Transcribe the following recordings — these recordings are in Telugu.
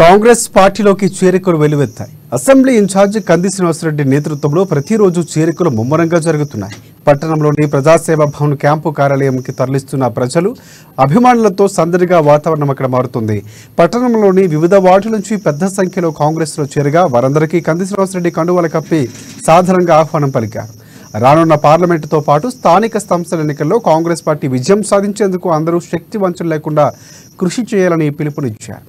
కాంగ్రెస్ పార్టీలోకి చేరికలు వెలువెత్తాయి. అసెంబ్లీ ఇన్ఛార్జ్ కంది శ్రీనివాసరెడ్డి నేతృత్వంలో ప్రతిరోజు చేరికలు ముమ్మరంగా జరుగుతున్నాయి. పట్టణంలోని ప్రజాసేవ భవన్ క్యాంపు కార్యాలయంకి తరలిస్తున్న ప్రజలు అభిమానులతో సందడిగా వాతావరణం అక్కడ మారుతుంది. పట్టణంలోని వివిధ వార్డుల నుంచి పెద్ద సంఖ్యలో కాంగ్రెస్లో చేరగా వారందరికీ కంది శ్రీనివాసరెడ్డి కండువాల కప్పి సాధారణంగా ఆహ్వానం పలికారు. రానున్న పార్లమెంటుతో పాటు స్థానిక సంస్థల ఎన్నికల్లో కాంగ్రెస్ పార్టీ విజయం సాధించేందుకు అందరూ శక్తి వంచన లేకుండా కృషి చేయాలని పిలుపునిచ్చారు.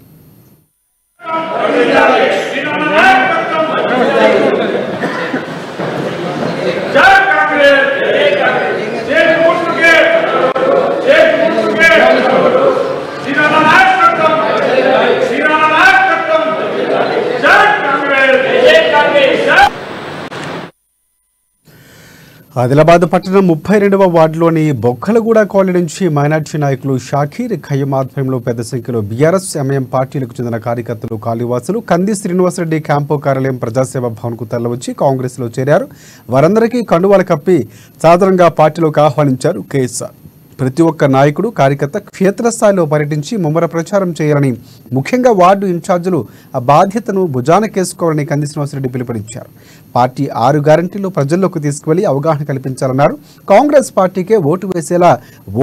ఆదిలాబాద్ పట్టణం 32వ వార్డులోని బొక్కలగూడ కాలనీ నుంచి మైనార్టీ నాయకులు షాకీర్ ఖయ్యం ఆధ్వర్యంలో పెద్ద సంఖ్యలో బీఆర్ఎస్ ఎంఐఎం పార్టీలకు చెందిన కార్యకర్తలు కాళీవాసులు కంది శ్రీనివాసరెడ్డి క్యాంపు కార్యాలయం ప్రజాసేవ భవన్కు తరలివచ్చి కాంగ్రెస్లో చేరారు. వారందరికీ కండువాలు కప్పి సాధారణంగా పార్టీలోకి ఆహ్వానించారు కేసీఆర్. ప్రతి ఒక్క నాయకుడు కార్యకర్త క్షేత్రస్థాయిలో పర్యటించి ముమ్మర ప్రచారం చేయాలని, ముఖ్యంగా వార్డు ఇన్ఛార్జీలు ఆ బాధ్యతను భుజానకేసుకోవాలని కంది శ్రీనివాసరెడ్డి పిలుపునిచ్చారు. పార్టీ 6 గ్యారంటీలు ప్రజల్లోకి తీసుకువెళ్లి అవగాహన కల్పించాలన్నారు. కాంగ్రెస్ పార్టీకే ఓటు వేసేలా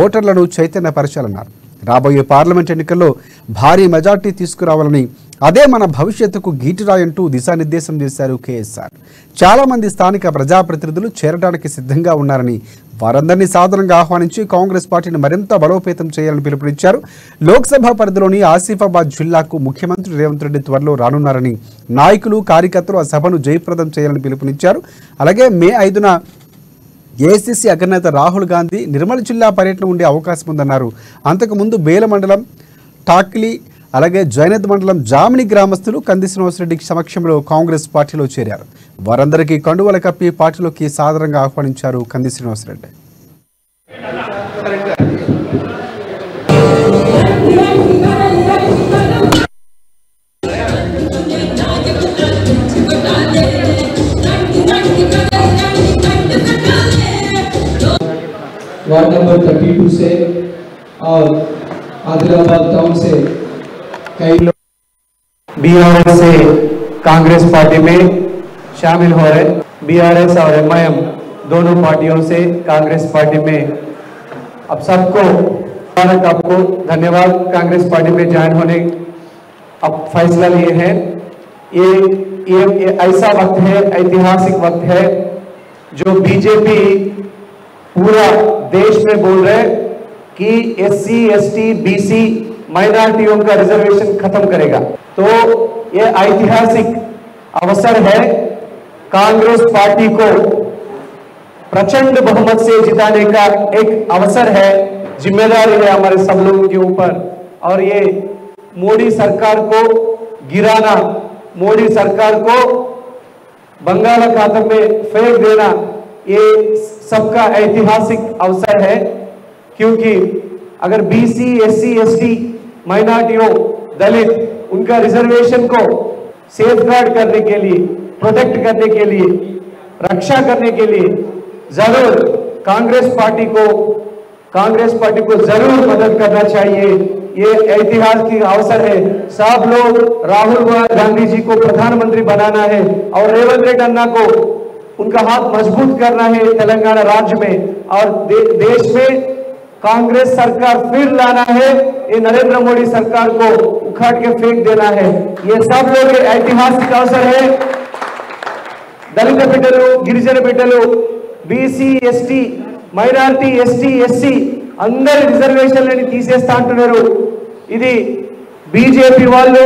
ఓటర్లను చైతన్యపరచాలన్నారు. రాబోయే పార్లమెంట్ ఎన్నికల్లో భారీ మెజార్టీ తీసుకురావాలని, అదే మన భవిష్యత్తుకు గీటురాయంటూ దిశానిర్దేశం చేశారు కేఎస్ఆర్. చాలా మంది స్థానిక ప్రజాప్రతినిధులు చేరడానికి సిద్ధంగా ఉన్నారని, వారందరినీ సాధారణంగా ఆహ్వానించి కాంగ్రెస్ పార్టీని మరింత బలోపేతం చేయాలని పిలుపునిచ్చారు. లోక్సభ పరిధిలోని ఆసిఫాబాద్ జిల్లాకు ముఖ్యమంత్రి రేవంత్ రెడ్డి త్వరలో రానున్నారని, నాయకులు కార్యకర్తలు ఆ సభను జయప్రదం చేయాలని పిలుపునిచ్చారు. అలాగే మే 5న ఏఐసీసీ అగ్రనేత రాహుల్ గాంధీ నిర్మల్ జిల్లా పర్యటన ఉండే అవకాశం ఉందన్నారు. అంతకుముందు బేల మండలం టాక్లీ, అలాగే జైనద్ మండలం జామిని గ్రామస్తులు కంది శ్రీనివాసరెడ్డి సమక్షంలో కాంగ్రెస్ పార్టీలో చేరారు. వారందరికీ కండువాల కప్పి పార్టీలోకి సాధారణంగా ఆహ్వానించారు కంది శ్రీనివాసరెడ్డి. वार्ड नंबर 32 से और आदिलाबाद टाउन से कई लोग बीआरएस से कांग्रेस पार्टी में शामिल हो रहे। बीआरएस और एमआईएम दोनों पार्टियों से कांग्रेस पार्टी में अब सबको आपको धन्यवाद। कांग्रेस पार्टी में ज्वाइन होने अब फैसला लिए हैं। ये ऐसा वक्त है, ऐतिहासिक वक्त है जो बीजेपी पूरा देश में बोल रहे कि एससी, एसटी, बीसी माइनॉरिटियों का रिजर्वेशन खत्म करेगा। तो ये ऐतिहासिक अवसर है। कांग्रेस पार्टी को प्रचंड बहुमत से जिताने का एक अवसर है, जिम्मेदारी है हमारे सब लोगों के ऊपर। और ये मोदी सरकार को गिराना, मोदी सरकार को बंगाल में फेंक देना, ये सबका ऐतिहासिक अवसर है। क्योंकि अगर बीसी, एससी, एसटी माइनॉरिटियों, दलित, उनका रिजर्वेशन को सेफगार्ड करने के लिए, प्रोटेक्ट करने के लिए, रक्षा करने के लिए जरूर कांग्रेस पार्टी को जरूर मदद करना चाहिए। ये ऐतिहासिक अवसर है। सब लोग राहुल गांधी जी को प्रधानमंत्री बनाना है और रेवंत रेड्डी अन्ना को उनका हाथ मजबूत करना है तेलंगाना राज्य में, और देश में कांग्रेस सरकार फिर लाना है। ये नरेंद्र मोदी सरकार को उखाड़ के फेंक देना है। ये सब लोग ऐतिहासिक अवसर है। दलित बिड्डलु, गिरिजन बिड्डलु, BC, ST, minority, ST, SC అందరి రిజర్వేషన్లని తీసేస్తా అంటున్నారు. ఇది బీజేపీ వాళ్ళు